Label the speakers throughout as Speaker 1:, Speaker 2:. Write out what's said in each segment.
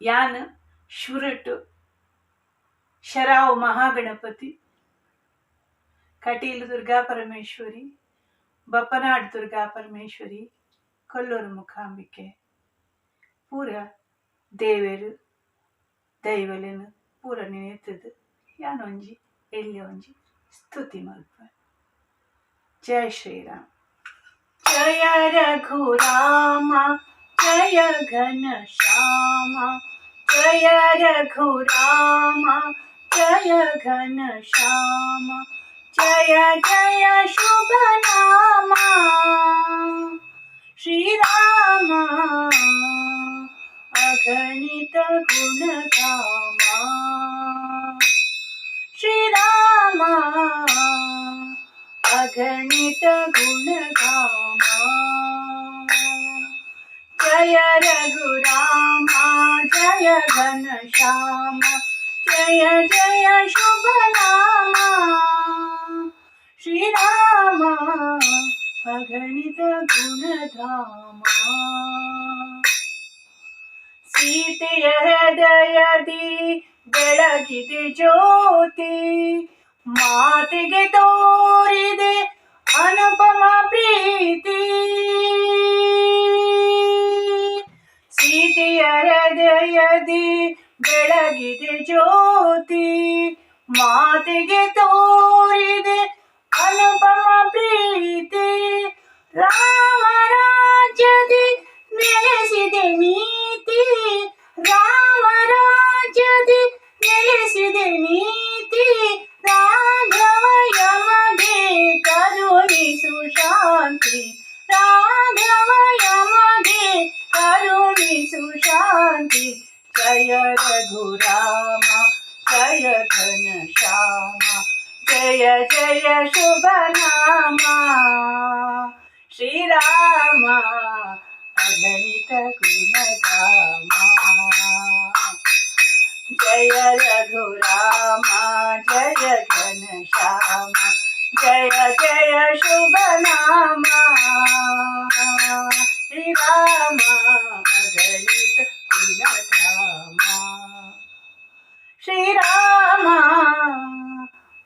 Speaker 1: यान शुरट शराव महागणपति कटील दुर्गा परमेश्वरी बपनाड दुर्गा परमेश्वरी कोल्लूर मुखांबिके पूरा देवेरु दैवलेनु पूरा नेनेतद यानोंजी एल्योंजी स्तुति मल्प जय श्रीराम जय रघुराम जय घन श्याम जय रघुराम जय घन श्याम जय जय शुभ नाम श्री राम अगणित गुणधामा श्री राम अगणित गुणधामा जय रघुराम जय घन श्याम जय जय शुभ नाम श्री राम अगणित गुणधामा सीತೆಯ ಹೃದಯದಿ ಬೆಳಗಿದೆ ಜ್ಯೋತಿ ಮಾತಿಗೆ ತೋರಿದೆ ಅನುಪಮ ಪ್ರೀತಿ सीತೆಯ ಹೃದಯದಿ ಬೆಳಗಿದೆ ಜ್ಯೋತಿ ಮಾತಿಗೆ ತೋರಿದೆ ಅನುಪಮ ಪ್ರೀತಿ ರಾಮ ರಾಜ್ಯದಿ ನೆಲೆಸಿದೆ ನೀತಿ ರಾಮ ರಾಜ್ಯದಿ ನೆಲೆಸಿದೆ ನೀತಿ ರಾಘವ ಯಮಗೆ ಕರುಣಿಸು ಶಾಂತಿ ರಾಘವ ಯಮಗೆ ಕರುಣಿಸು ಶಾಂತಿ ಜಯ ರಘುರಾಮ ಜಯ ಘನ ಶ್ಯಾಮ ಜಯ ಜಯ ಶುಭ ನಾಮ ಶ್ರೀರಾಮ अगणित गुणधाम जय रघुराम जय घन श्याम जय जय शुभ नाम श्री राम अगणित गुणधाम श्री राम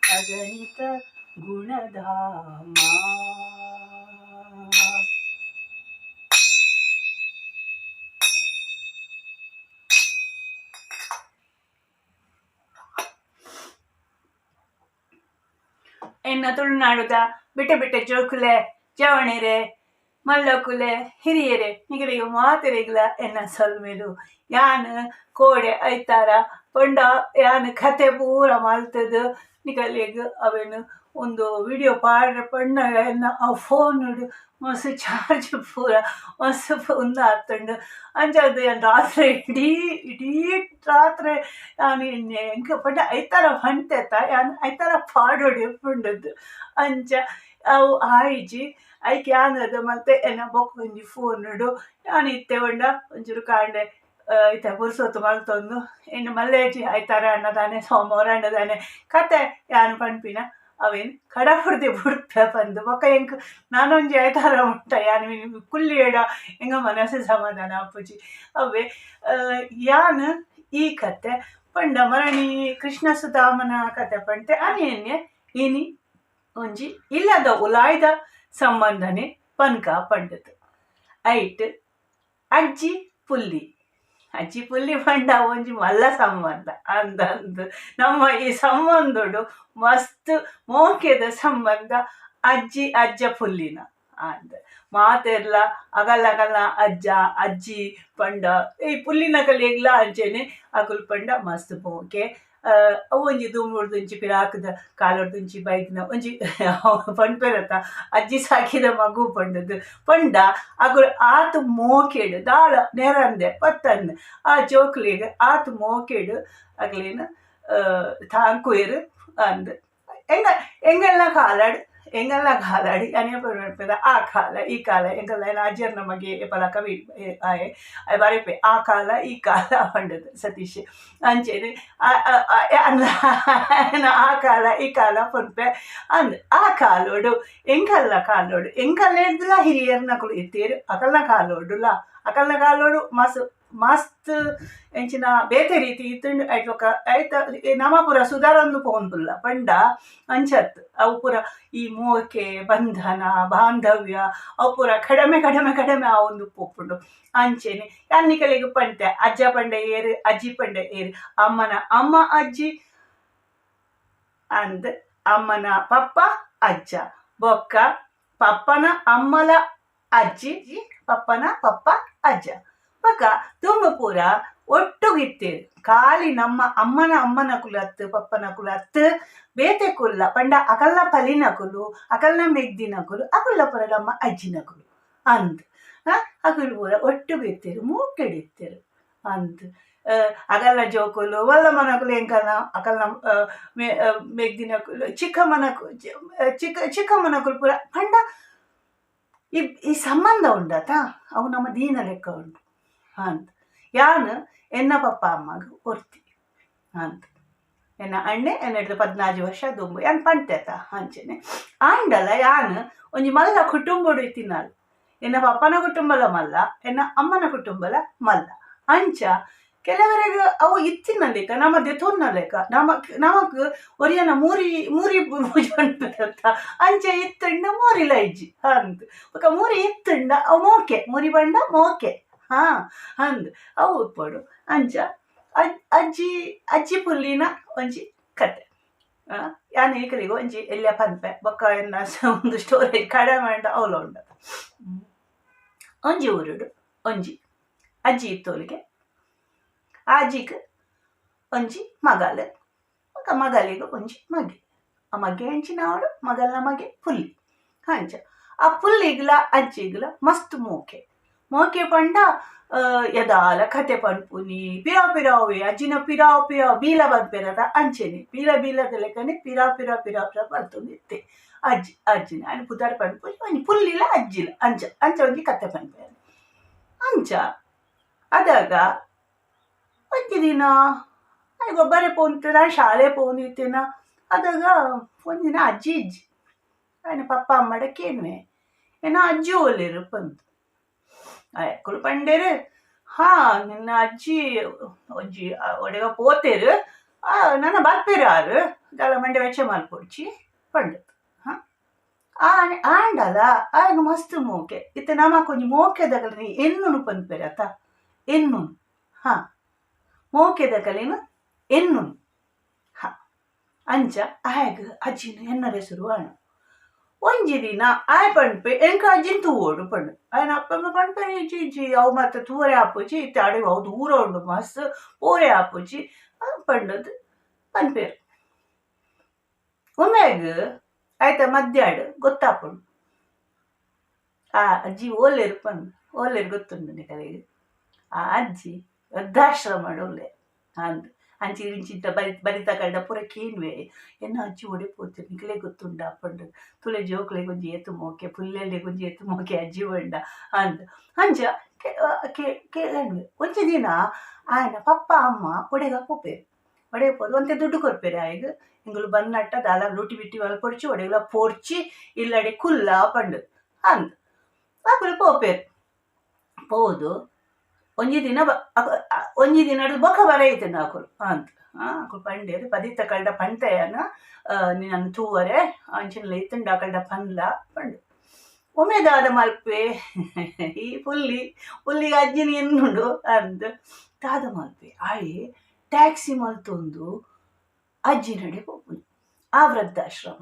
Speaker 1: अगणित गुणधाम ಎನ್ನ ತುಳುನಾಡುದ ಬಿಟ್ಟೆ ಬಿಟ್ಟೆ ಜೋಕುಲೆ ಜವಣಿರೆ ಮಲ್ಲಕುಲೆ ಹಿರಿಯರೆ ನಿಗಲಿಗೆ ಮಾತೆರೆಗ್ಲ ಎನ್ನ ಸಲ್ಮೆಲು ಯಾನ್ ಕೋಡೆ ಐತಾರ ಪಂಡ ಯಾನ್ ಕತೆ ಪೂರ ಮಲ್ತದು ನಿಗಲಿಗೆ ಅವೇನು ಒಂದು ವಿಡಿಯೋ ಪಾಡ್ರೆ ಪಂಡ ಎನ್ನ ಆ ಫೋನ್ ಮಸ್ತ್ ಚಾರ್ಜ್ ಪೂರ ಮಸ್ತ್ ಒಂದು ಹತ್ತಂಡು ಅಂಚದು ಏನು ರಾತ್ರಿ ಇಡೀ ರಾತ್ರಿ ನಾನು ಎಂಕ ಪಂಡ ಐತಾರ ಹೊಂಟೆತ್ತ ಯಾನ್ ಐತಾರ ಪಾಡೋಡಿ ಪುಂಡದ್ದು ಅಂಚ ಅವು ಆಯ್ಜಿ ಐಕೆ ಯಾನದು ಮತ್ತೆ ಎನ್ನ ಬೊಕ್ಕೊಂಜಿ ಫೋನ್ ಯಾನ್ ಇತ್ತೆ ಉಂಡ ಒಂಚೂರು ಕಾಂಡೆ ಇತ್ತೆ ಪುರ್ಸೊತ್ತು ಮಲ್ತೊಂದು ಇನ್ನು ಮಲ್ಲೇಜಿ ಐತಾರ ಅನ್ನದಾನೆ ಸೋಮವಾರ ಅನ್ನದಾನೆ ಕತೆ ಯಾನು ಪಂಪಿನ ಅವೇನು ಕಡಪುಡ್ದೆ ಬುಡ್ತ ಬಂದು ಬೊಕ್ಕ ಎಂಕ್ ನಾನೊಂಜಿ ಐತಾರ ಉಂಟ ಯಾನು ಕುಲ್ಲಿ ಎಡ ಎಂಗ ಮನಸ್ಸು ಸಮಾಧಾನ ಅಪ್ಪುಜಿ ಅವೇ ಯಾನ್ ಈ ಕತೆ ಪಂಡ ಮರಣಿ ಕೃಷ್ಣ ಸುಧಾಮನ ಕತೆ ಪಂಟೆ ಅನೇನ್ಯ ಇನಿ ಒಂಜಿ ಇಲ್ಲದ ಉಲಾಯ್ದ ಸಂಬಂಧನೆ ಪನ್ಕ ಪಂಡದು ಐಟ್ ಅಜ್ಜಿ ಪುಲ್ಲಿ ಪಂಡ ಒಂಜಿ ಮಲ್ಲ ಸಂಬಂಧ ಅಂದಂದು ನಮ್ಮ ಈ ಸಂಬಂಧಡು ಮಸ್ತ್ ಮೋಕೆದ ಸಂಬಂಧ ಅಜ್ಜ ಪುಲ್ಲಿನ ಅಂದ ಮಾತೆರ್ಲ ಅಗಲ್ಲ ಅಜ್ಜ ಅಜ್ಜಿ ಪಂಡ ಈ ಪುಲ್ಲಿನ ಕಲಿಯಗ್ಲ ಅಂಚೆನೆ ಅಕುಲ್ ಪಂಡ ಮಸ್ತ್ ಮೋಕೆ ಒಂಜಿ ದುಂಬುಡ್ದುಂಚಿ ಪಿರಾಕದ ಕಾಲೊಡ್ದುಂಚಿ ಬೈಕ್ನ ಒಂಜಿ ಪಂಪೆರತ್ತ ಅಜ್ಜಿ ಸಾಕಿದ ಮಗು ಪಂಡದು ಪಂಡ ಅಗುಳು ಆತು ಮೋಕೆಡು ದಾಳ ನೆರಂದೆ ಪತ್ತಂದೆ ಆ ಜೋಕ್ಲಿಗೆ ಆತು ಮೋಕೆಡು ಅಗ್ಲೇನು ತಾಂಕುಯರು ಅಂದು ಎಂಗೆಲ್ಲ ಕಾಲಾಡು ಎಂಗಲ್ಲ ಕಾಲಾಡಿ ಅನೇ ಪದ ಆ ಕಾಲ ಈ ಕಾಲ ಎಂಗಲ್ಲ ಅಜ್ಜರ್ ನಮಗೆ ಪಲ ಕವಿ ಆಯೆ ಬರೆಪೆ ಆ ಕಾಲ ಈ ಕಾಲ ಪಂಡದು ಸತೀಶ್ ಅಂಚೇನೆ ಆ ಕಾಲ ಈ ಕಾಲ ಪೊನ್ಪೆ ಅಂದ್ ಆ ಕಾಲೋಡು ಎಂಗಲ್ಲ ಕಾಲೋಡು ಎಂಗಲ್ಲ ಹಿಡ್ದಿಲ್ಲ ಹಿರಿಯರ್ನ ಕುಲು ಎತ್ತೇರು ಅಕಲ್ನ ಕಾಲೋಡುಲ್ಲ ಅಕಲ್ನ ಕಾಲೋಡು ಮಸ್ತ್ ಎಂಚಿನ ಬೇತೆ ರೀತಿ ಇತ್ತುಂಡು ಐಟ್ ಐತ ನಮ ಪೂರ ಸುಧಾರೊಂದು ಪೋನ್ಪುಲ್ಲ ಪಂಡ ಅಂಚತ್ ಅವು ಪೂರ ಈ ಮೋಕೆ ಬಂಧನ ಬಾಂಧವ್ಯ ಅವು ಪೂರ ಕಡಿಮೆ ಕಡಿಮೆ ಕಡಿಮೆ ಆ ಒಂದು ಪೋಪುಂಡು ಅಂಚೆನೆ ಅನ್ನಿಕಲೆಗೆ ಪಂಟೆ ಅಜ್ಜ ಪಂಡೆ ಏರು ಅಜ್ಜಿ ಪಂಡೆ ಏರು ಅಮ್ಮನ ಅಮ್ಮ ಅಜ್ಜಿ ಅಂದ್ ಅಮ್ಮನ ಪಪ್ಪ ಅಜ್ಜ ಬೊಕ್ಕ ಪಪ್ಪನ ಅಮ್ಮಲ ಅಜ್ಜಿ ಪಪ್ಪನ ಪಪ್ಪ ಅಜ್ಜ ಪಕ್ಕ ತುಂಬ ಪೂರ ಒಟ್ಟುಗಿತ್ತೇರು ಖಾಲಿ ನಮ್ಮ ಅಮ್ಮನ ಕುಲತ್ತು ಪಪ್ಪನ ಕುಲತ್ತು ಬೇತೆ ಕುಲ್ಲ ಪಂಡ ಅಕಲ್ನ ಪಲಿನ ಕುಲು ಅಕಲ್ನ ಮೆಗ್ದಿನ ಕುಲು ಅಕುಲ್ಲ ಪುರ ನಮ್ಮ ಅಜ್ಜಿನ ಕುಲು ಅಂದ್ ಅಕುಲು ಪೂರ ಒಟ್ಟುಗಿತ್ತೇರು ಮೂಕೆಡಿತ್ತೇರು ಅಂದ್ ಅಗಲ್ನ ಜೋಕುಲು ಒಲ್ಲ ಮನಕುಲು ಎಂಕಲ್ನ ಅಕಲ್ನ ಮೆಗ್ದಿನ ಕುಲು ಚಿಕ್ಕಮ್ಮನ ಕುಲು ಪೂರ ಪಂಡ ಈ ಸಂಬಂಧ ಉಂಡತ ಅವು ನಮ್ಮ ದೀನ ಲೆಕ್ಕ ಉಂಟು ಅಂತ ಯಾನು ಎನ್ನ ಪಪ್ಪ ಅಮ್ಮಗ ಒರ್ತಿ ಅಂತ ಎನ್ನ ಅಣ್ಣೆ ಎನ್ನ 14 ವರ್ಷ ದುಂಬು ಯಾನ್ ಪಂಟೆತ ಅಂಚೆನೆ ಆಂಡಲ ಯಾನು ಒಂಜಿ ಮಲ್ಲ ಕುಟುಂಬಡು ಇತ್ತಿನಾಳು ಎನ್ನ ಪಪ್ಪನ ಕುಟುಂಬಲ ಮಲ್ಲ ಎನ್ನ ಅಮ್ಮನ ಕುಟುಂಬಲ ಮಲ್ಲ ಅಂಚ ಕೆಲವರೆಗೆ ಅವು ಇತ್ತಿನ ಲೆಕ್ಕ ನಮ್ಮ ದೆತೊನ್ನ ಲೆಕ್ಕ ನಮಕ್ ಒರಿಯನ ಮೂರಿ ಪೂಜೆ ಅಂಚೆ ಇತ್ತಂಡ ಮೂರಿಲ ಇಜ್ಜಿ ಅಂತ ಬೊಕ ಮೂರಿ ಇತ್ತಂಡ ಅವು ಮೋಕೆ ಮೂರಿ ಬಂಡ ಮೋಕೆ ಅಂದ್ ಅವು ಉಪ್ಪಡು ಅಂಚ ಅಜ್ಜಿ ಪುಲ್ಲಿನ ಒಂಜಿ ಕತೆ ಯಾನ್ ಏಕಲಿಗೆ ಒಂಜಿ ಎಲ್ಲ ಪನ್ಪೆ ಬೊಕ್ಕ ಎನ್ನ ಒಂದು ಸ್ಟೋರೇಜ್ ಕಡಿಮೆ ಅಂಡ ಅವಲ ಉಂಡ ಒಂಜಿ ಊರುಡು ಒಂಜಿ ಅಜ್ಜಿ ಇತ್ತೋಲಿಗೆ ಅಜ್ಜಿಗೆ ಒಂಜಿ ಮಗಲು ಮಗಲಿಗೆ ಒಂಜಿ ಮಗೆ ಆ ಮಗೆ ಹೆಂಚಿನವಳು ಮಗಲ್ನ ಮಗೆ ಪುಲ್ಲಿ ಅಂಚ ಆ ಪುಲ್ಲಿಗ್ಲ ಅಜ್ಜಿಗ್ಲ ಮಸ್ತ್ ಮೋಕೆ ಪಂಡ ಯದಾಲ ಕತೆ ಪನ್ಪುನಿ ಪಿರಾವೇ ಅಜ್ಜಿನ ಪಿರಾವ್ ಬೀಲ ಬಂದ್ಪೇರದ ಅಂಚೆನೆ ಬೀಲದ ಲೆಕ್ಕನೆ ಪಿರಾ ಬರ್ತುಂದಿತ್ತೆ ಅಜ್ಜಿನ ಅನ್ ಪುದಾರ್ ಪನ್ಪುನಿ ಒಂಜಿ ಪುಲ್ಲಿಲ ಅಜ್ಜಿಲ ಅಂಚ ಒಂಜಿ ಕತೆ ಪನ್ಪೇರ ಅಂಚ ಅದಾಗ ಒಂಜಿ ದಿನ ಗೊಬ್ಬರ ಪೋನ್ತೇನ ಶಾಲೆ ಪೋನಿತ್ತೇನ ಅದಾಗ ಒಂದಿನ ಅಜ್ಜಿ ఆయన ಪಪ್ಪ ಅಮ್ಮಡಕ್ಕೇನುವೆ ಏನೋ ಅಜ್ಜಿ ಒಲ್ಲೇರು ಬಂತು ಅಯ್ಯಕ್ಕಳು ಪಂಡೇರು ನಿನ್ನ ಅಜ್ಜಿ ಒಂಜಿ ಒಡೆಗ ಪೋತೇರು ನನ್ನ ಬರ್ಪೇರು ಆರು ಗಲ ಮಂಡೆ ವೆಚ್ಚ ಮಲ್ಪೊಡ್ಚಿ ಪಂಡತ್ ಆಂಡಲ ಆಗ ಮಸ್ತ್ ಮೋಕೆ ಇತ್ತ ನಮಕ್ ಒಂಜಿ ಮೋಕೆದಗಲ ನೀ ಎನ್ನುನು ಪನ್ಪೇರತ ಎನ್ನುನು ಮೋಕೆದಗಲೇನು ಎನ್ನುನು ಅಂಚ ಆಯಗ ಅಜ್ಜಿನ ಎನ್ನರ ಹೆಸರು ಅಣ್ಣ ಒಂಜಿ ದಿನ ಆಯ ಪಂಡ್ಪೆ ಎಂಕ ಅಜ್ಜಿನ ತೂವೋಡು ಪಂಡು ಆಯ್ನ ಅಪ್ಪಂಗ ಪಂಡ್ಪೇನೆ ಇಜ್ಜಿ ಅವು ಮತ್ತೆ ತೂರೆ ಹಾಪುಜಿ ಇತ್ತೆ ಅಡಿ ಅವು ದೂರ ಉಂಡು ಮಸ್ತ್ ಪೂರೆ ಹಾಪುಜಿ ಪಂಡದು ಪನ್ಪೇರು ಒಮ್ಮೆಗ ಆಯ್ತ ಮಧ್ಯಾಡು ಗೊತ್ತಾಪುಂಡು ಅಜ್ಜಿ ಓಲೇರು ಗೊತ್ತುಂಡು ನಿಕಲಿಗೆ ಆ ಅಜ್ಜಿ ವೃದ್ಧಾಶ್ರಮ ಒಳ್ಳೆ ಅಂದು ಅಂಚಿ ಇಂಚಿಂತ ಬರಿತ ಕಂಡ ಪೂರ ಕೇನ್ವೆ ಎನ್ನ ಅಜ್ಜಿ ಒಡೆಪೋತೆ ನಿಕಲೇ ಗೊತ್ತುಂಡ ಪಂಡು ತುಲೆ ಜೋಕ್ಲೆ ಗೊಂಜಿ ಎತ್ತು ಮೋಕೆ ಪುಲ್ಲೆಲ್ಲೆ ಗೊಂಜಿ ಎತ್ತು ಮೋಕೆ ಅಜ್ಜಿ ಬಂಡ ಅಂದ್ ಅಂಚ ಕೇಳನ್ವೆ ಒಂಚ ದಿನ ಆಯ್ನ ಪಪ್ಪ ಅಮ್ಮ ಒಡೆಗ ಪೋಪೇರು ಒಡೆಯಪೋದು ಒಂತೆ ದುಡ್ಡು ಕೊರ್ಪೇರು ಆಯ್ಗ ಇಂಗುಲು ಬನ್ನಟ್ಟ ದಾಲ ಲೂಟಿ ಬಿಟ್ಟಿ ಮಲ್ಪೊಡ್ಚಿ ಒಡೆಗಲ ಪೋಡ್ಚಿ ಇಲ್ಲಡೆ ಕುಲ್ಲ ಪಂಡು ಅಂದ್ ಆಕುಲು ಪೋಪೇರು ಪೋದು ಒಂಜಿ ದಿನ ಬೊಕ ಬರೈತೆ ನಾಕುಲು ಅಂತ ಆಕುಲು ಪಂಡೇರು ಪದಿತ್ತ ಕಲ್ಡ ಪಂಟೆಯನ ನಾನು ತೂವರೆ ಅಂಚಿನ ಇತ್ತುಂಡ ಕಲ್ಡ ಪನ್ಲ ಪಂಡು ಒಮ್ಮೆದಾದ ಮಲ್ಪೆ ಈ ಪುಲ್ಲಿಗೆ ಅಜ್ಜಿನ ಎನ್ನುಂಡು ಅಂದ್ ದಾದ ಮಲ್ಪೆ ಆಯಿ ಟ್ಯಾಕ್ಸಿ ಮಲ್ತೊಂದು ಅಜ್ಜಿ ನಡೆ ಹೋಗುದು ಆ ವೃದ್ಧಾಶ್ರಮ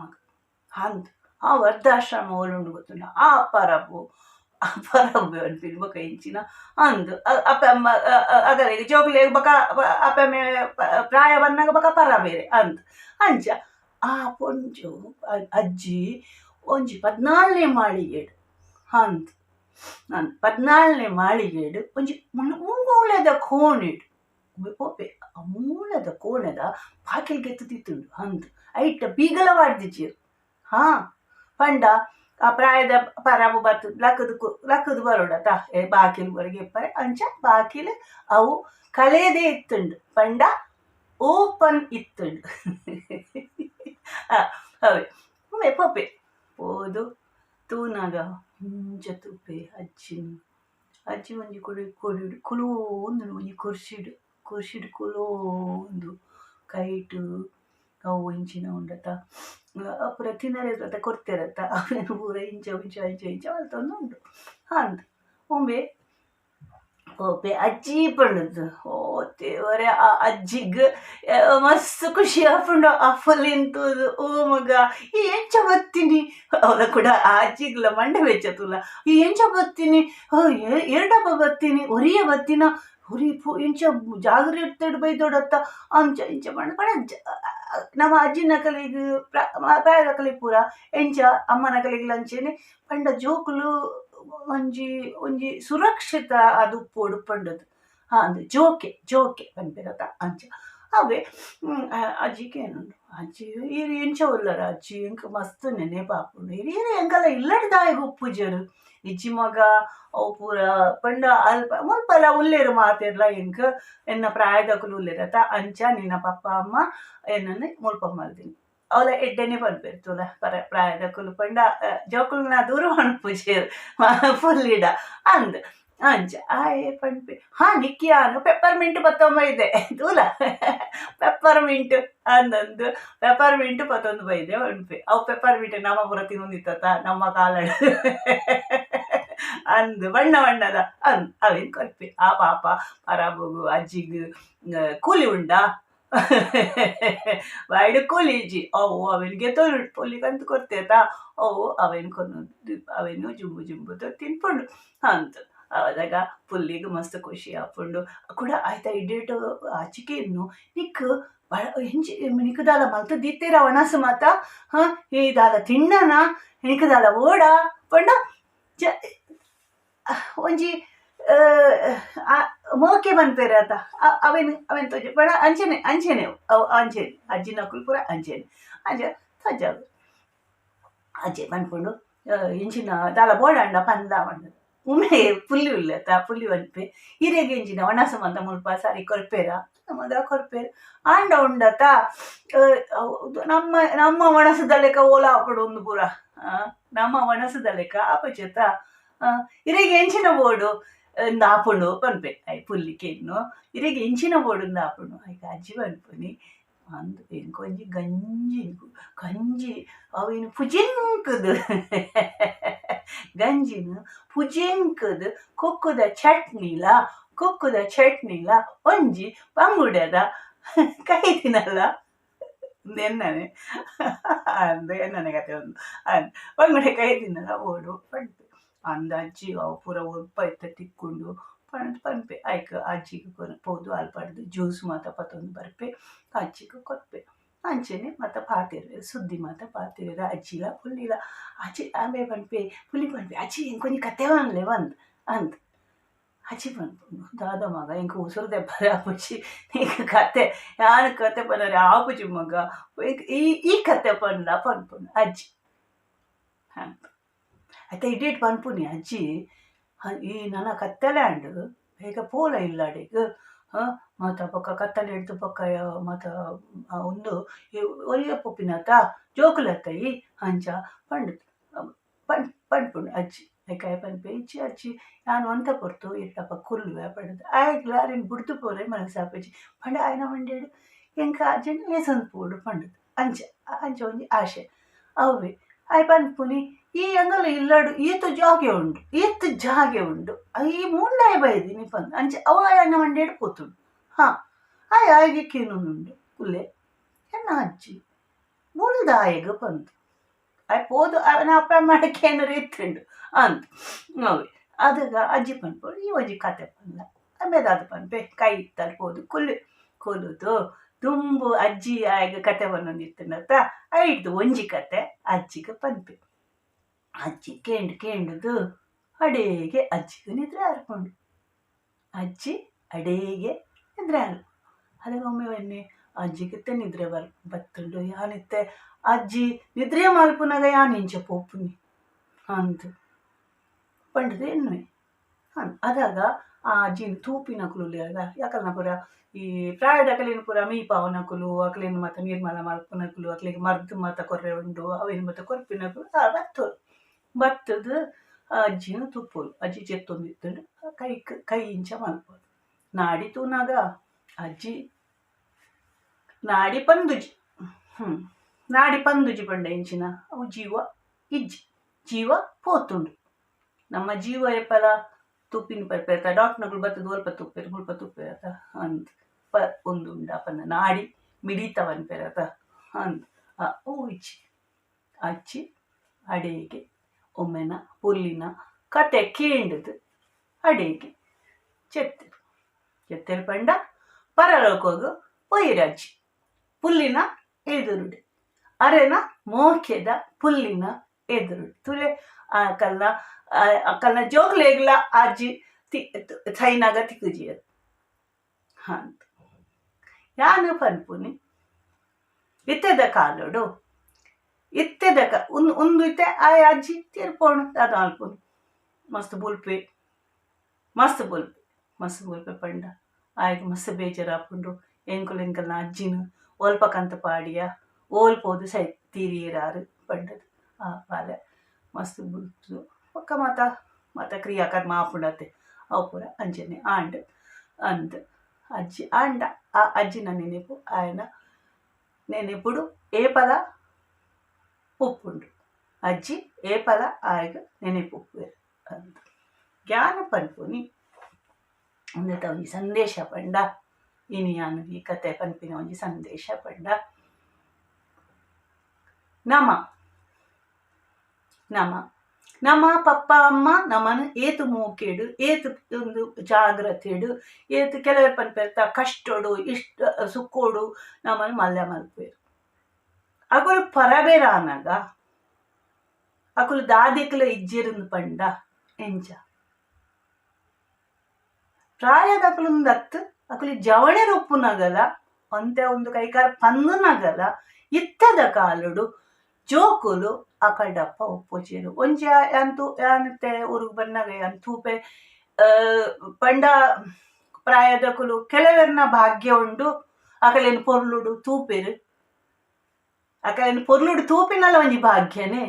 Speaker 1: ಅಂದ್ ಆ ವೃದ್ಧಾಶ್ರಮ ಒಳ್ಳುಂಡು ಗೊತ್ತುಂಡ ಆ ಪರಬು ಅನ್ಪಿಲ್ ಬೊಕ ಇಂಚಿನ ಅಂದು ಅಪ್ಪ ಅಮ್ಮ ಅಗಲಿಗೆ ಜೋಗ್ಲಿ ಬೊಕ ಅಪ್ಪ ಅಮ್ಮ ಪ್ರಾಯ ಬಂದಾಗ ಬೊಕ ಪರ ಬೇರೆ ಅಂದ್ ಅಂಚ ಆ ಪೊಂಜು ಅಜ್ಜಿ ಒಂಜಿ 14ನೇ ಮಾಳಿಗೆಡು ಅಂದ್ ನಾನು 14ನೇ ಮಾಳಿಗೆಡು ಒಂಜಿ ಮೂಲೆದ ಕೋಣೆಡು ಓಪೆ ಆ ಮೂಲೆದ ಕೋಣೆದ ಬಾಕಿಲ್ಗೆ ಎತ್ತುತ್ತಿತ್ತುಂಡು ಅಂದ್ ಐಟ ಬೀಗಲ ವಾಡ್ದಿಚ್ಚೇರು ಪಂಡ ಆ ಪ್ರಾಯದ ಪರಾಬು ಬತ್ತು ಲಕ್ಕದು ಬರೋಡತ ಬಾಕಿಲ್ವರೆಗೆ ಇಪ್ಪರೆ ಅಂಚ ಬಾಕಿಲು ಅವು ಕಲೆಯದೇ ಇತ್ತುಂಡು ಪಂಡ ಓಪನ್ ಇತ್ತುಂಡು ಅವೇ ಒಮ್ಮೆ ಪೊಪ್ಪೆ ಓದು ತೂನಾಗ ಮುಂಚೆ ತುಪ್ಪೆ ಅಜ್ಜಿ ಒಂಜಿ ಕೊಡಿ ಕುಲೋ ಒಂದು ಒಂಜಿ ಕುರ್ಶಿಡು ಕುಲೋ ಒಂದು ಕೈಟು ಅವು ಇಂಚಿನ ಉಂಡತ ಅಪುರ ತಿನ್ನರತ್ತ ಕೊಡ್ತಿರತ್ತ ಅವೇನು ಪೂರ ಇಂಚ ಅಲ್ತೊಂದು ಉಂಟು ಅಂದು ಒಮ್ಮೆ ಓಪೆ ಅಜ್ಜಿ ಪಂಡದು ಓ ದೇವರೇ ಆ ಅಜ್ಜಿಗೆ ಮಸ್ತ್ ಖುಷಿ ಆಪುಂಡು ಅಫಲ್ ಎಂತದು ಓ ಮಗ ಈ ಎಂಚ ಬತ್ತೀನಿ ಅವಳ ಕೂಡ ಆ ಅಜ್ಜಿಗ್ಲ ಮಂಡೆ ಬೆಚ್ಚತುಲ್ಲ ಈ ಎಂಚ ಬತ್ತೀನಿ ಎರಡಪ್ಪ ಬತ್ತೀನಿ ಒರಿಯ ಬತ್ತಿನ ಹುರಿ ಇಂಚ ಜಾಗರಿ ಇಡ್ತಾడు ಬೈದೋಡತ್ತ ಅಂಚ ಇಂಚ ಪಂಡ ನಮ್ಮ ಅಜ್ಜಿನ ಕಲಿಗೆ ಪ್ರಾಯದ ಕಲಿ ಪೂರ ಎಂಚ ಅಮ್ಮನ ಕಲಿಗೆ ಲಂಚೇನೆ ಪಂಡ ಜೋಕುಲು ಒಂಜಿ ಸುರಕ್ಷಿತ ಅದು ಪೋಡು ಪಂಡದು ಅಂದ್ರೆ ಜೋಕೆ ಪಂಪಿರತ ಅಂಚ ಅವೇ ಅಜ್ಜಿಗೆ ಏನುಂಡು ಅಜ್ಜಿ ಹಿರಿ ಎಂಚ ಉಲ್ಲರ ಅಜ್ಜಿ ಎಂಕ ಮಸ್ತ್ ನೆನೆ ಪಾಪುಂಡು ಹಿರಿ ಎಂಕಲ್ಲ ಇಲ್ಲಡ್ದಾಯ ಉಪ್ಪುಜರು ಇಜ್ಜಿ ಮಗ ಅವು ಪೂರ ಪಂಡ ಅಲ್ಪ ಮುಲ್ಪಲ ಉಲ್ಲೇರು ಮಾತಿರ್ಲ ಎಂಕ ಎನ್ನ ಪ್ರಾಯದಕಲು ಉಲ್ಲೇರತ ಅಂಚ ನಿನ್ನ ಪಪ್ಪ ಅಮ್ಮ ಎನ್ನನ್ನು ಮುಲ್ಪ ಮಲ್ತೀನಿ ಅವಳ ಎಡ್ಡೆನೆ ಪನ್ಪೆರ್ತುಲ ಪ್ರಾಯದಕಲು ಪಂಡ ಜೋಕುಲ್ನ ದೂರ ಪಣಪುಜೇರು ಫುಲ್ಲಿಡ ಅಂದ್ ಅಂಚ ಆಯೆ ಪನ್ಪೆ ನಿಕ್ಕಿಯಾನು ಪೆಪ್ಪರ್ಮಿಂಟ್ ಬತ್ತೊಂಬೈದೆ ತೂಲ ಪೆಪ್ಪರ್ಮಿಂಟ್ ಅಂದಂದು ಪೆಪ್ಪರ್ಮಿಂಟ್ ಪತ್ತೊಂದು ಬೈದೆ ಪನ್ಪೆ ಅವು ಪೆಪ್ಪರ್ಮಿಂಟ್ ನಮ್ಮ ಪುರ ತಿನ್ನೊಂದಿತ್ತ ನಮ್ಮ ಕಾಲಡ್ ಅಂದು ಬಣ್ಣದ ಅವೇನು ಕೊರ್ಪೆ ಆ ಪಾಪ ಪರಾಬುಗು ಅಜ್ಜಿಗು ಕೂಲಿ ಉಂಡ ಬಾಯ್ಡು ಕೂಲಿಜಿ ಅವು ಅವನಿಗೆ ಪೊಲಿಗಂತ ಕೊಡ್ತೇತ ಅವು ಅವೇನು ಜುಂಬು ತಿನ್ಪುಂಡು ಅಂತ ಅವಾಗ ಪುಲ್ಲಿಗೆ ಮಸ್ತ್ ಖುಷಿ ಆಪುಂಡು ಕೂಡ ಆಯ್ತಾ ಇಡೇಟು ಆಚಿಕೆ ಇನ್ನು ನಿಕ್ ಹೆಂಚಿ ನಿಕ್ಕದಾಲ ಮಲ್ತ ದಿತ್ತೇರ ಒಣಸು ಮಾತ ಇದಾಲ ತಿನ್ನನ ನಿಕ್ಕದಾಲ ಓಡ ಪಂಡ ಒಂಜಿ ಮೋಕೆ ಬಂತೇರತ ಅವೇನು ತೋಜೆ ಬಡ ಅಂಚೆನೆ ಅಜ್ಜಿನ ಪೂರ ಅಂಚೆನೆ ಅಜ್ಜೆ ಬಂದ್ಕೊಂಡು ಇಂಚಿನ ದಾಲ ಬೋಡಂಡ ಪಂದ ಬಂದ ಉಮ್ಮೆ ಪುಲ್ಲಿ ಉಲ್ಲತ ಪುಲ್ಲಿ ಬಂದ್ಪೆ ಹಿರಿಯಗೆ ಇಂಚಿನ ಒಣ ಸಂಬಂಧ ಮುಲ್ಪ ಸಾರಿ ಕೊರ್ಪೇರ ನಮ್ಮದ ಕೊರ್ಪೇರ ಆಂಡ ಉಂಡತ ನಮ್ಮ ಒಣಸದಲೆಕ್ಕ ಓಲಾ ಹಾಕೊಡು ಒಂದು ಪೂರ ನಮ್ಮ ಒಣಸದಲೆಕ್ಕ ಆಪಚೇತ ಹಿರಿಯಗೆ ಎಂಚಿನ ಬೋಡು ಆಪುಂಡು ಪನ್ಪೆ ಪುಲ್ಲಿಕೆ ಇನ್ನು ಹಿರಿಯಗೆ ಎಂಚಿನ ಬೋಡು ಆಪುಂಡು ಆಯ್ಕ ಅಜ್ಜಿ ಪನ್ಪುನಿ ಅಂದು ಎಂಕೊಂಜಿ ಗಂಜಿ ಅವೇನು ಪುಜೆಂಕದು ಗಂಜಿನ ಪುಜೆಂಕದು ಕೊಕ್ಕುದ ಚಟ್ನಿಲ ಒಂಜಿ ಪಂಗುಡದ ಕೈ ತಿನ್ನಲ್ಲ ಎನ್ನನೆ ಎನ್ನನೆ ಕತೆ ಒಂದು ಪಂಗುಡೆ ಕೈ ತಿನ್ನಲ್ಲ ಓಡು ಪಡ್ಪೆ ಅಂದ ಅಜ್ಜಿ ಅವು ಪೂರ ಉಲ್ಪ ಎತ್ತ ತಿಕ್ಕೊಂಡು ಪನ್ಪೆ ಆಯ್ಕ ಅಜ್ಜಿಗೆ ಪೋದು ಅಲ್ಪಡ್ದು ಜ್ಯೂಸ್ ಮಾತ ಪತ್ತೊಂದು ಬರ್ಪೆ ಅಜ್ಜಿಗೆ ಕೊರ್ಪೆ ಅಂಚೆನೆ ಮತ್ತ ಪಾತಿರ್ವೆ ಸುದ್ದಿ ಮಾತ ಪಾತಿರ ಅಜ್ಜಿಲ ಪುಲ್ಲಿಲ ಅಜ್ಜಿ ಆಮೆ ಪನ್ಪೆ ಪುಲಿ ಪನ್ಪೆ ಅಜ್ಜಿ ಎಂಕೊಂಜಿ ಕತೆ ಅನ್ಲೆ ಅಂತ ಅಜ್ಜಿ ಪನ್ಪುಂಡು ದಾದ ಮಗ ಎಂಕ ಉಸುರು ದೆಬ್ಬರೆ ಆಪುಜಿ ಈಗ ಕತೆ ಯಾನ ಕತೆ ಪನ್ನರೆ ಆಪುಜಿ ಮಗ ಈ ಕತೆ ಪನ್ಪುಂಡು ಅಜ್ಜಿ ಆಯ್ತಾ ಇಡೇಟ್ ಪನ್ಪುನಿ ಅಜ್ಜಿ ಈ ನನ್ನ ಕತ್ತಲೆ ಅಂಡು ಬೇಗ ಪೋಲ ಇಲ್ಲಾಡಿಗ ಮಾತ ಪಕ್ಕ ಕತ್ತಲೆ ಹಿಡ್ದು ಪಕ್ಕ ಮಾತ ಒಂದು ಒರಿಯ ಪೊಪ್ಪಿನತ ಜೋಕುಲತ್ತೈ ಅಂಚ ಪಂಡ್ಪುಂಡು ಅಜ್ಜಿ ಕಾಯಿ ಪನ್ಪೆ ಇಚ್ಚಿ ಅಜ್ಜಿ ನಾನು ಅಂತ ಕೊರ್ತು ಇಟ್ಟಪ್ಪ ಕುಲ್ವೆ ಪಡೆದು ಆಯ್ತು ಅರಿನ್ ಬಿಡ್ತು ಪೋರೆ ಮನಸ್ಸಾಪಜ್ಜಿ ಪಂಡ ಆಯ್ನ ಮಂಡೇಡು ಎಂಕ ಅಜ್ಜನ ಲೇಸಂದು ಪೋಡು ಪಂಡದು ಅಂಚ ಒಂಜಿ ಆಶೆ ಅವೇ ಆಯ್ ಪನ್ಪುನಿ ಈ ಅಂಗಲ ಇಲ್ಲಡು ಈತು ಜಾಗೆ ಉಂಡು ಈ ಮುಂಡಾಯ ಬೈದಿನಿ ಪಂದ್ ಅಂಚೆ ಅವ ಅನ್ನ ಮಂಡೇಡು ಪೋತುಂಡು ಆಯ್ಗೆ ಕೇನುಂಡು ಕುಲ್ಲೆ ಎನ್ನ ಅಜ್ಜಿ ಮುಳ್ದಾಯಗ ಪಂದು ಆಯ್ ಪೋದು ಅವನ ಅಪ್ಪ ಮಾಡಕ್ಕೆ ಏನಾರು ಇತ್ತುಂಡು ಅಂತ ನೋವಿ ಅದಾಗ ಅಜ್ಜಿ ಪನ್ಪೋಡು ಈ ಒಂಜಿ ಕತೆ ಪಂದ ಆಮೇದಾದ ಪನ್ಪೆ ಕೈ ಇತ್ತಲ್ಲಿ ಪೋದು ಕೊಲ್ಲುದು ತುಂಬು ಅಜ್ಜಿ ಆಯ್ಗ ಕತೆ ಒಂದೊಂದಿತ್ತನತ್ತ ಐಡ್ದು ಒಂಜಿ ಕತೆ ಅಜ್ಜಿಗೆ ಪನ್ಪೆ ಅಜ್ಜಿ ಕೇಂಡುದು ಅಡೇಗೆ ಅಜ್ಜಿಗೆ ನಿದ್ರೆ ಹರ್ಕೊಂಡು ಅಜ್ಜಿ ಅಡೇಗೆ ನಿದ್ರೆ ಹರು ಅದಕ್ಕೆ ಒಮ್ಮೆ ಬನ್ನಿ ಅಜ್ಜಿಗಿತ್ತೆ ನಿದ್ರೆ ಬತ್ತುಂಡು ಯಾನಿತ್ತೆ ಅಜ್ಜಿ ನಿದ್ರೆ ಮಲ್ಪುನಾಗ ಯಾನಿಂಚ ಪೋಪುನಿ ಅಂತ ಪಂಡದೆ ಎನ್ನುವೆ ಅದಾಗ ಆ ಅಜ್ಜಿನ ತೂಪಿನ ಕುಲುಲಿ ಅದ ಯಾಕಲ್ನ ಪುರ ಈ ಪ್ರಾಯದ ಅಕಲಿನ ಪುರ ಮೀಪಾವನಕುಲು ಅಕಲಿನ ಮತ ನಿರ್ಮಲ ಮಲ್ಪುನಕುಲು ಅಕಲಿಗೆ ಮರ್ದು ಮತ ಕೊರ್ರೆ ಉಂಡು ಅವೇನು ಮತ ಕೊರ್ಪಿನಕುಲು ಬತ್ತೋರು ಬತ್ತದು ಅಜ್ಜಿನ ತುಪ್ಪೋರು ಅಜ್ಜಿ ಚೆತ್ತೊಂದಿತ್ತುಂಡು ಕೈ ಇಂಚ ಮಲ್ಪೋರು ನಾಡಿ ತೂನಾಗ ಅಜ್ಜಿ ನಾಡಿ ಪಂದುಜಿ ನಾಡಿ ಪಂದುಜಿ ಪಂಡ ಇಂಚಿನ ಅವು ಜೀವ ಇಜ್ಜಿ ಜೀವ ಪೋತುಂಡು ನಮ್ಮ ಜೀವ ಎಪ್ಪಲ ತುಪ್ಪಿನ ಪರ್ಪೆರ್ತ ಡಾಕ್ಟರ್ಗಳು ಬತ್ತದು ಸ್ವಲ್ಪ ತುಪ್ಪೇರು ಮುಲ್ಪ ತುಪ್ಪೇರತ ಅಂತ ಒಂದು ಉಂಡಪ್ಪನ ನಾಡಿ ಮಿಡಿತವನ್ ಪೆರತ ಅಂತ ಓ ಇಚ್ಚಿ ಅಚ್ಚಿ ಅಡೇಗೆ ಒಮ್ಮೆನ ಪುಲ್ಲಿನ ಕತೆ ಕೇಂಡದು ಅಡೇಗೆ ಚೆತ್ತರು ಪಂಡ ಪರಲೋಕೋಗು ಪೊಯ್ರಜ್ಜಿ ಪುಲ್ಲಿನ ಎದುರುಡೆ ಅರೆನ ಮೋಕೆದ ಪುಲ್ಲಿನ ಎದುರುಡೆ ತುಲೆ ಅಕ್ಕಲ್ನ ಜೋಕ್ಲೇಗ್ಲ ಅಜ್ಜಿ ಸೈನಾಗ ತಿಕ್ಕುಜಿಯದು ಅಂತ ಯಾನು ಪನ್ಪುನಿ ಇತ್ತೆದ ಕಾಲೋಡು ಇತ್ತೆದ ಒಂದು ಇತ್ತೆ ಆ ಅಜ್ಜಿ ತೀರ್ಪೋಣು ಅದು ಅಲ್ಪುನು ಮಸ್ತ್ ಬುಲ್ಪೆ ಪಂಡ ಆಯ್ತು ಮಸ್ತ್ ಬೇಜಾರಾಪುಂಡು ಎಂಕಲ್ನ ಅಜ್ಜಿನ ಓಲ್ಪಕಂತ ಪಾಡಿಯ ಓಲ್ಪೋದು ಸೈ ತೀರಿಯರಾರು ಪಂಡದು ಆ ಪಾಲ ಮಸ್ತ್ ಬುಲ್ತು ಒಕ್ಕ ಮತ ಕ್ರಿಯಾಕರ್ಮ ಆಪುಂಡತೆ ಅವು ಪೂರ ಅಂಜನೆ ಆಂಡ್ ಅಂದ್ ಅಜ್ಜಿ ಆಂಡ ಆ ಅಜ್ಜಿನ ನೆನೆಪು ಆಯ್ನ ನೆನೆಪುಡು ಏಪಲ ಉಪ್ಪುಂಡು ಅಜ್ಜಿ ಏಪಲ ಆಯ್ಗ ನೆನೆಪು ಉಪ್ಪು ಅಂತ ಜ್ಞಾನ ಪನ್ಪುನಿ ಒಂದೇ ಒಂಜಿ ಸಂದೇಶ ಪಂಡ ಇನಿ ಯಾನು ಈ ಕತೆ ಪನ್ಪಿನ ಒಂಜಿ ಸಂದೇಶ ಪಂಡ ನಮ್ಮ ಪಪ್ಪ ಅಮ್ಮ ನಮ್ಮನ್ನು ಏತು ಮೂಕೇಡು ಏತು ಒಂದು ಜಾಗ್ರತೆಡು ಏತು ಕೆಲವೇ ಪನ್ಪೆರ್ತ ಕಷ್ಟೋಡು ಇಷ್ಟ ಸುಕ್ಕೋಡು ನಮ್ಮನ್ನು ಮಲ್ಪೇರು ಅಕುಲು ಪರಬೇರಾನಾಗ ಅಕುಲು ದಾದಿಕ್ಲ ಇಜ್ಜಿರಂದು ಪಂಡ ಎಂಚ ಪ್ರಾಯದ ಅಕುಲುಂದತ್ತು ಅಕುಲು ಜವಣೆ ರೊಪ್ಪುನಗಲ ಅಂತೆ ಒಂದು ಕೈಕಾರ ಪಂದುನಗಲ ಇತ್ತದ ಕಾಲುಡು ಜೋಕುಲು ಅಕಲ್ಡಪ್ಪ ಒಪ್ಪುಚೇರು ಒಂಜಿ ಅಂತೂ ಯಾನತ್ತೆ ಊರಿಗೆ ಬಂದಾಗ ಅಂತೂಪೆ ಪಂಡ ಪ್ರಾಯದಕುಲು ಕೆಲವೆರ್ನ ಭಾಗ್ಯ ಉಂಡು ಅಕಲೇನು ಪೊರ್ಲುಡು ತೂಪೆರು ಅಕಲೇನು ಪೊರ್ಲುಡು ತೂಪಿನಲ್ಲ ಒಂಜಿ ಭಾಗ್ಯನೇ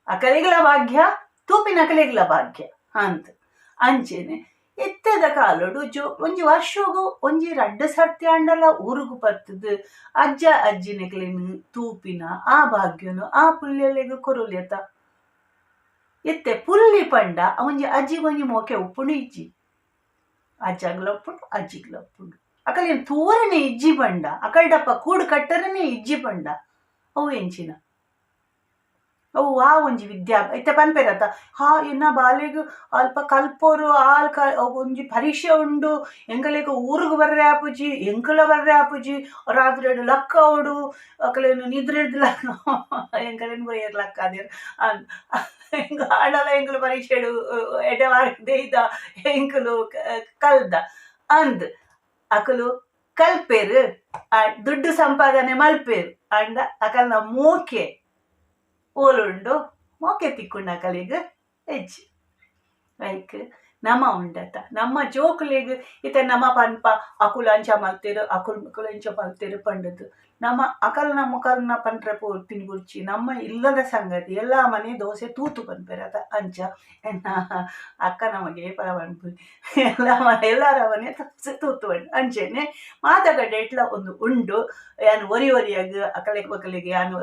Speaker 1: ಅಕಲಿಗ್ಲ ಭಾಗ್ಯ ತೂಪಿನ ಅಕಲಿಗ್ಲ ಭಾಗ್ಯ ಅಂತ ಅಂಚೆನೆ ಎತ್ತದ ಕಾಲುಡು ಒಂಜಿ ವರ್ಷಗೂ ಒಂಜಿ 2 ಸರ್ತಿ ಅಂಡಲ ಊರುಗು ಬರ್ತದ ಅಜ್ಜ ಅಜ್ಜಿನೆಗ್ಲೇನು ತೂಪಿನ ಆ ಭಾಗ್ಯನು ಆ ಪುಲ್ಯಲೆಗು ಕೊರುಲೆತ ಎತ್ತೆ ಪುಲ್ಲಿ ಪಂಡ ಒಂಜಿ ಅಜ್ಜಿಗೊಂಜಿ ಮೋಕೆ ಉಪ್ಪುಂಡು ಇಜ್ಜಿ ಅಜ್ಜಗ್ಲ ಉಪ್ಪುಂಡು ಅಜ್ಜಿಗ್ಲ ಉಪ್ಪುಂಡು ಅಕಲೇನು ತೂರನೆ ಇಜ್ಜಿ ಪಂಡ ಅಕಲ್ಡಪ್ಪ ಕೂಡು ಕಟ್ಟರನೆ ಇಜ್ಜಿ ಪಂಡ ಅವು ಎಂಚಿನ ಅವು ಆ ಒಂಜಿ ವಿದ್ಯಾ ಇತ್ತೆ ಪನ್ಪೆರತ ಇನ್ನ ಬಾಲೆಗು ಅಲ್ಪ ಕಲ್ಪೋರು ಒಂಜಿ ಪರೀಕ್ಷೆ ಉಂಡು ಎಂಕಲೆಗ್ ಊರಿಗೆ ಬರ್ರೆ ಆಪುಜಿ ಎಂಕಲ ಬರ್ರೆ ಆಪುಜಿ ರಾತ್ರಿ ಲಕ್ಕ ಅವಡು ಅಕಲೇನು ನಿದ್ರೆ ಲಕ್ಕ ಎಂಕಲೇನು ಬರೆಯರ್ ಲಕ್ಕ ಅದೇರು ಎಂಕ ಆಡಲ ಎಂಕಲು ಪರೀಕ್ಷೆ ಎಡೆವಾರ್ದ ಎಂಕಲು ಕಲ್ದ ಅಂದ್ ಅಕಲು ಕಲ್ಪೇರು ದುಡ್ಡು ಸಂಪಾದನೆ ಮಲ್ಪೇರು ಅಂಡ ಅಕಲ್ನ ಮೂಕೆ ಓಲುಂಡು ಮೋಕೆ ತಿಕ್ಕೊಂಡು ಅಕಲಿಗೆ ಹೆಜ್ಜೆ ಲೈಕ್ ನಮ್ಮ ಉಂಡತ ನಮ್ಮ ಜೋಕುಲೆಗ್ ಇತ್ತೆ ನಮ್ಮ ಪನ್ಪ ಅಕುಲು ಅಂಚ ಮಲ್ತೇರು ಅಕುಲು ಅಂಚ ಮಲ್ತೇರು ಪಂಡದು ನಮ್ಮ ಅಕಲ್ನ ಮುಕಲ್ನ ಪಂಟ್ರೆ ಪೋರ್ಪಿನ ಗುರ್ಚಿ ನಮ್ಮ ಇಲ್ಲದ ಸಂಗತಿ ಎಲ್ಲ ಮನೆ ದೋಸೆ ತೂತು ಪನ್ಪೆರತ ಅಂಚ ಎನ್ನ ಅಕ್ಕ ನಮಗೆ ಪರ ಪನ್ಪು ಎಲ್ಲರ ಮನೆ ದೋಸೆ ತೂತು ಪಂಡು ಅಂಚೆನೆ ಮಾತಗಡ್ಡೆ ಇಟ್ಲ ಒಂದು ಉಂಡು ಯಾನು ಒರಿಯಾಗ ಅಕಲೆಗ್ ಬಕಲಿಗೆ ಯಾನು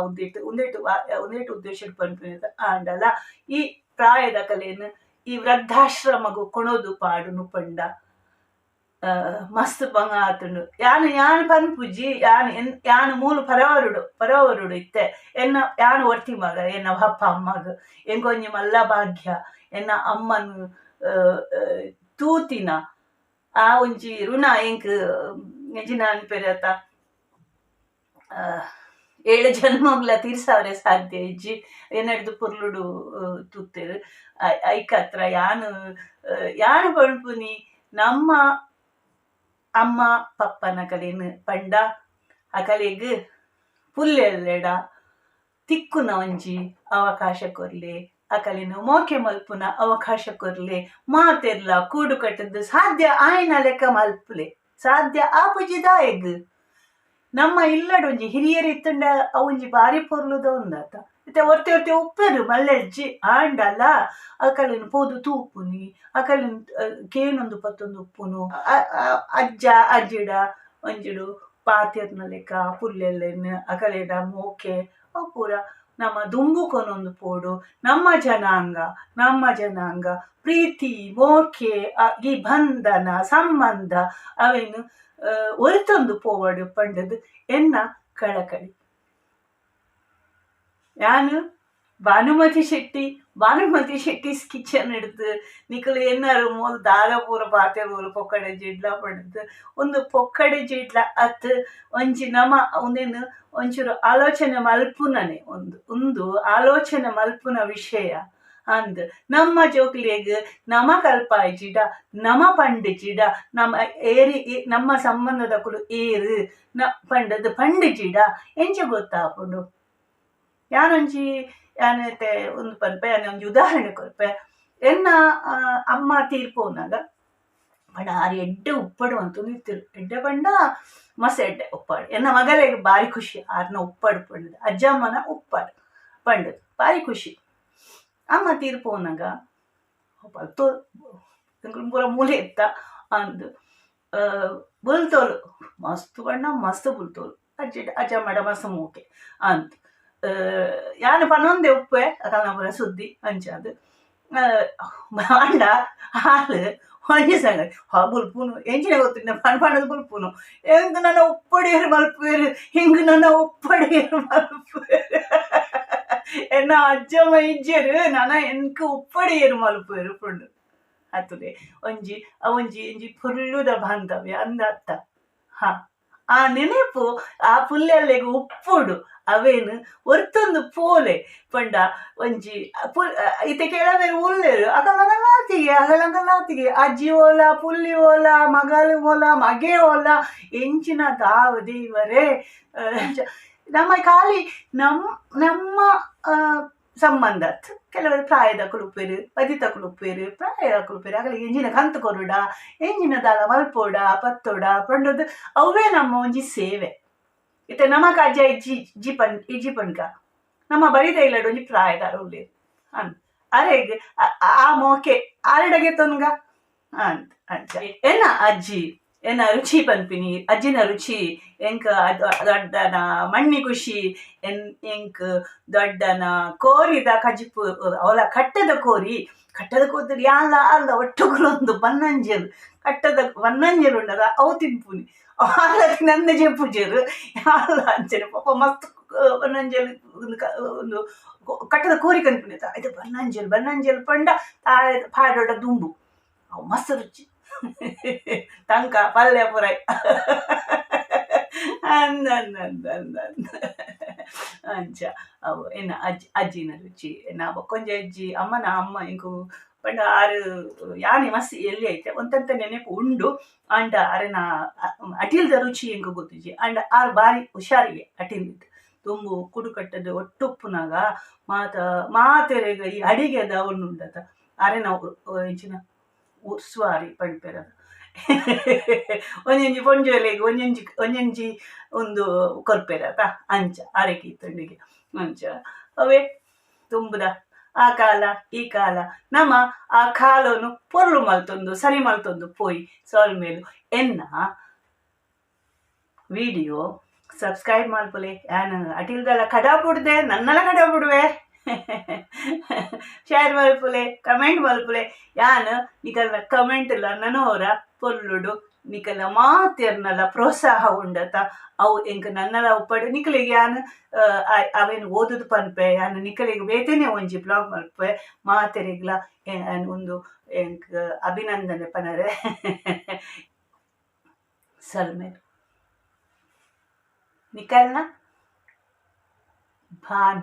Speaker 1: ಉಂದೇಟು ಉದ್ದೇಶ ಪನ್ಪು ಆಂಡಲ ಈ ಪ್ರಾಯದ ಕಲೆಯನ್ನು ಈ ವೃದ್ಧಾಶ್ರಮಗು ಕೊಣೋದು ಪಾಡು ಪಂಡ ಮಸ್ತ್ ಬಂಗ ಆತುಂಡು ಯಾನು ಪನ್ಪುಜಿ ಯಾನು ಮೂಲು ಪರವರುಡು ಇತ್ತೆ ಎನ್ನ ಯಾನು ಒರ್ತಿ ಮಗ ಎನ್ನ ಅಪ್ಪ ಅಮ್ಮಗ ಎಂಗೊಂಜಿ ಮಲ್ಲ ಭಾಗ್ಯ ಎನ್ನ ಅಮ್ಮನು ತೂತಿನ ಆ ಒಂಜಿ ಋಣ ಎಂಕ್ ನೆಜಿನ ಅನ್ಪೆರತ 7 ಜನ್ಮಗ್ಲ ತೀರ್ಸಾವ್ರೆ ಸಾಧ್ಯ ಇಜ್ಜಿ ಎನ್ನಡ್ದು ಪುರ್ಲುಡು ತೂತೆರು ಐಕತ್ರ ಯಾನು ಪನ್ಪುನಿ ನಮ್ಮ ಅಮ್ಮ ಪಪ್ಪನ ಕಲಿನ ಪಂಡ ಅಕಲಿಗ್ ಪುಲ್ಲೆಲ್ಲೆಡ ತಿಕ್ಕುನ ಒಂಜಿ ಅವಕಾಶ ಕೊರ್ಲೆ ಅಕಲಿನ ಮೋಕೆ ಮಲ್ಪುನ ಅವಕಾಶ ಕೊರ್ಲೆ ಮಾತೆರ್ಲ ಕೂಡು ಕಟ್ಟದ್ದು ಸಾಧ್ಯ ಆಯ್ನ ಲೆಕ್ಕ ಮಲ್ಪುಲೆ ಸಾಧ್ಯ ಆಪುಜಿದ ಎಗ್ ನಮ್ಮ ಇಲ್ಲಡ್ ಒಂಜಿ ಹಿರಿಯರು ಇತ್ತಂಡ ಅವಂಜಿ ಬಾರಿ ಪೊರ್ಲುದ ಒಂದಾತ ಮತ್ತೆ ಒರ್ತೆ ಉಪ್ಪರು ಮಲ್ಲೆಜ್ಜಿ ಆಂಡಲ ಅಕಲಿನ ಪೋದು ತೂಪುನಿ ಅಕಲಿನ ಕೇನೊಂದು ಪತ್ತೊಂದು ಉಪ್ಪುನು ಅಜ್ಜ ಅಜ್ಜಿಡ ಒಂಜಿಡು ಪಾತೆರ್ನ ಲೆಕ್ಕ ಪುಲ್ಲೆಲ್ಲೆನ್ ಅಕಲೆಡ ಮೋಕೆ ಅವು ಪೂರ ನಮ್ಮ ದುಂಬುಕೊನೊಂದು ಪೋಡು ನಮ್ಮ ಜನಾಂಗ ಪ್ರೀತಿ ಮೋಕೆ ಈ ಬಂಧನ ಸಂಬಂಧ ಅವೇನು ಒರಿತೊಂದು ಪೋವಡು ಪಂಡದು ಎನ್ನ ಕಳಕಳಿ. ಯಾನು ಭಾನುಮತಿ ಶೆಟ್ಟಿಸ್ ಕಿಚನ್ ಹಿಡ್ದು ನಿಕಲು ಎನ್ನಾರು ಮೂಲ ದಾದ ಪೂರ ಪಾತೆ ಪೂರ ಪೊಕ್ಕಡೆ ಜಿಡ್ಲ ಪಡ್ದು ಒಂದು ಪೊಕ್ಕಡೆ ಜಿಡ್ಲ ಅತ್ ಒಂಜಿ ನಮ ಒಂದೇನು ಒಂಚೂರು ಆಲೋಚನೆ ಮಲ್ಪುನನೆ ಒಂದು ಆಲೋಚನೆ ಮಲ್ಪುನ ವಿಷಯ ಅಂದ್ ನಮ್ಮ ಜೋಕ್ಲೆಗ್ ನಮ ಕಲ್ಪಾಯ್ಜಿಡ ನಮ ಪಂಡಿಜಿಡ ನಮ್ಮ ಸಂಬಂಧದ ಕುಲು ಏರು ಪಂಡದು ಪಂಡಿಜಿಡ ಎಂಚ ಗೊತ್ತಾಪುಂಡು. ಯಾನತೆ ಒಂದು ಪನ್ಪೆ ಒಂಜಿ ಉದಾಹರಣೆ ಕೊರ್ಪೆ ಎನ್ನ ಅಮ್ಮ ತೀರ್ಪೋನಾಗ ಪಂಡ ಆರು ಎಡ್ಡೆ ಉಪ್ಪಡು ಅಂತ ನಿಂತಿರು ಎಡ್ಡೆ ಪಂಡ ಮಸ್ತ್ ಎಡ್ಡೆ ಉಪ್ಪಾಡು ಎನ್ನ ಮಗಲಿಗೆ ಭಾರಿ ಖುಷಿ ಆರ್ನ ಉಪ್ಪಾಡು ಪಂಡದು ಅಜ್ಜಮ್ಮನ ಉಪ್ಪಾಡು ಪಂಡದು ಭಾರಿ ಖುಷಿ. ಅಮ್ಮ ತೀರ್ಪೋನಾಗ ಪಲ್ತು ಪೂರ ಮೂಲೆ ಎತ್ತ ಅಂದು ಬುಲ್ತೋಲು ಮಸ್ತ್ ಬಣ್ಣ ಮಸ್ತ್ ಬುಲ್ತೋಲು ಅಜ್ಜಮ್ಮಡ ಮಸ್ತ್ ಮೂಕೆ ಅಂತ ಯಾನು ಪನ್ನೊಂದೆ ಉಪ್ಪೆ ಅಕಲ್ನ ಪೂರ ಸುದ್ದಿ ಅಂಚಾದು ಬಾಂಡ ಹಾಲು ಒಂಜಿ ಸಂಗತಿ ಬುಲ್ಪುನು ಎಂಚಿನ ಗೊತ್ತಿನ ಪಣದು ಬುಲ್ಪುನು ಹೆಂಗ್ ನನ್ನ ಉಪ್ಪಡಿಯರು ಮಲ್ಪುವೇರು ಎನ್ನ ಅಜ್ಜಮ್ಮ ಇಜ್ಜರು ನನ್ನ ಎನ್ಕ ಉಪ್ಪಡಿಯರು ಮಲ್ಪುವೇರು ಪುಂಡು ಅತ್ತುಲೆ ಒಂಜಿ ಪುರ್ಲುದ ಬಾಂಧವ್ಯ ಅಂದತ್ತ. ಆ ನೆನಪು ಆ ಪುಲ್ಲೆಲ್ಲೆಗ್ ಉಪ್ಪುಡು ಅವೇನು ಒರ್ತೊಂದು ಪೋಲೆ ಪಂಡ ಒಂಜಿ ಇತ್ತೆ ಕೆಳವೇರು ಉಲ್ಲೆರು ಅಗಲಂಗಲಾತಿಗೆ ಅಜ್ಜಿ ಓಲ ಪುಲ್ಲಿ ಓಲ ಮಗಲು ಓಲ ಮಗೆ ಓಲ ಎಂಚಿನ ದಾವ ದೇವರೇ ನಮ್ಮ ಖಾಲಿ ನಮ್ಮ ಸಂಬಂಧ ಕೆಲವರು ಪ್ರಾಯದ ಕುಲುಪೇರು ಪದಿತ ಕುಲುಪೇರು ಪ್ರಾಯದ ಕುಲುಪೇರು ಆಗಲಿ ಎಂಜಿನ ಕಂತು ಕೊರುಡ ಎಂಜಿನ ದಾಲ ಮಲ್ಪೋಡ ಪತ್ತೋಡ ಪಂಡದು ಅವೇ ನಮ್ಮ ಒಂಜಿ ಸೇವೆ ಇತ್ತೆ ನಮಕ್ ಅಜ್ಜ ಇಜ್ಜಿ ಪನ್ಕ ನಮ್ಮ ಬರಿದ ಇಲ್ಲಡು ಒಂಜಿ ಪ್ರಾಯದಾರ ಉಳ್ಳೇರು ಅಂತ ಅರೆಗ್ ಆ ಮೋಕೆ ಆರಡಗೆ ತೊನ್ಗ ಅಂತ ಅಂಚ ಎನ್ನ ರುಚಿ ಪನ್ಪಿನಿ ಅಜ್ಜಿನ ರುಚಿ ಎಂಕ್ ದೊಡ್ಡನ ಮಣ್ಣಿ ಖುಷಿ ಎಂಕ್ ದೊಡ್ಡನ ಕೋರಿದ ಕಜಿಪು ಅವಲ ಕಟ್ಟದ ಕೋರಿ ಯಾಲ ಅಲ್ಲ ಒಟ್ಟುಗುಲೊಂದು ಬನ್ನಂಜಲು ಕಟ್ಟದ ಬನ್ನಂಜಲು ಉಂಡದ ಅವು ತಿಂಪುನಿ ಆಲಕ್ಕೆ ನನ್ನ ಜೆಪ್ಪುಜರು ಯಾಲ ಅಂಚನೆ ಪಾಪ ಮಸ್ತ್ ಬನ್ನಂಜಲು ಒಂದು ಕಟ್ಟದ ಕೋರಿ ಕನ್ಪುನಿ ಇದು ಬನ್ನಂಜಲು ಪಂಡ ಪಾಡೋಡ ದುಂಬು ಅವು ಮಸ್ತ್ ರುಚಿ ತಂಕ ಪಲ್ಯ ಪುರೈ ಅಂಚ ಅವು ಎನ್ನ ಅಜ್ಜಿನ ರುಚಿ ಎನ್ನ ಬೊಕ್ಕೊಂಜ ಅಜ್ಜಿ ಅಮ್ಮನ ಅಮ್ಮ ಇಂಕು ಪಂಡ ಆರು ಯಾನೆ ಮಸ್ತ್ ಎಲ್ಲಿ ಐತೆ ಒಂತಂತ ನೆನಪು ಉಂಡು ಅಂಡ ಅರೆನ ಅಟಿಲ್ದ ರುಚಿ ಎಂಕು ಗೊತ್ತಿಜಿ ಅಂಡ ಆರು ಬಾರಿ ಹುಷಾರಿಗೆ ಅಟಿಲ್ದು ತುಂಬು ಕುಡುಕಟ್ಟದ್ದು ಒಟ್ಟುಪ್ಪುನಾಗ ಮಾತೆರೆಗ ಈ ಅಡಿಗೆದ ಅವನು ಉಂಡತ ಅರೆನ ಇಂಚಿನ ಉರ್ಸ್ವಾರಿ ಪಂಡ್ಪೆರದ ಒಂಜೊಂಜಿ ಪೊಂಜೋಲೆಗೆ ಒಂಜೊಂಜಿ ಒಂದು ಕೊರ್ಪೆರತ ಅಂಚ ಅರೆಕಿ ತಂಡಿಗೆ ಅಂಚ ಅವೇ ತುಂಬುದ ಆ ಕಾಲ ಈ ಕಾಲ ನಮ್ಮ ಆ ಕಾಲನು ಪೊರ್ಲು ಮಲ್ತೊಂದು ಸರಿ ಮಲ್ತೊಂದು ಪೋಯಿ ಸಾಲ್ ಮೇಲು ಎನ್ನ ವಿಡಿಯೋ ಸಬ್ಸ್ಕ್ರೈಬ್ ಮಲ್ಪುಲೆ ಯಾನು ಅಟಿಲ್ದಲ್ಲ ಕಡಾ ಬಿಡ್ದೆ ನನ್ನೆಲ್ಲ ಕಡಾ ಬಿಡುವೆ ಶೇರ್ ಮಲ್ಪುಲೆ ಕಮೆಂಟ್ ಮಲ್ಪುಲೆ ಯಾನು ನಿಕಲ್ನ ಕಮೆಂಟ್ ಇಲ್ಲ ನನವರ ಪೊರ್ಲುಡು ನಿಕಲ ಮಾತೆರ್ನಲ್ಲ ಪ್ರೋತ್ಸಾಹ ಉಂಡತ ಅವು ಎಂಕ್ ನನ್ನಲ ಉಪ್ಪಡು ನಿಕಲಿಗೆ ಯಾನು ಅವೇನು ಓದುದು ಪನ್ಪೆ ಯಾನು ನಿಕಲಿಗೆ ಬೇತೇನೆ ಒಂಜಿ ಬ್ಲಾಗ್ ಮಲ್ಪೆ ಮಾತೆರೆಗ್ಲ ಒಂದು ಎಂಕ್ ಅಭಿನಂದನೆ ಪನರೆ ಸಲ್ಮೇಲು ನಿಕಲ್ನ ಭಾನ್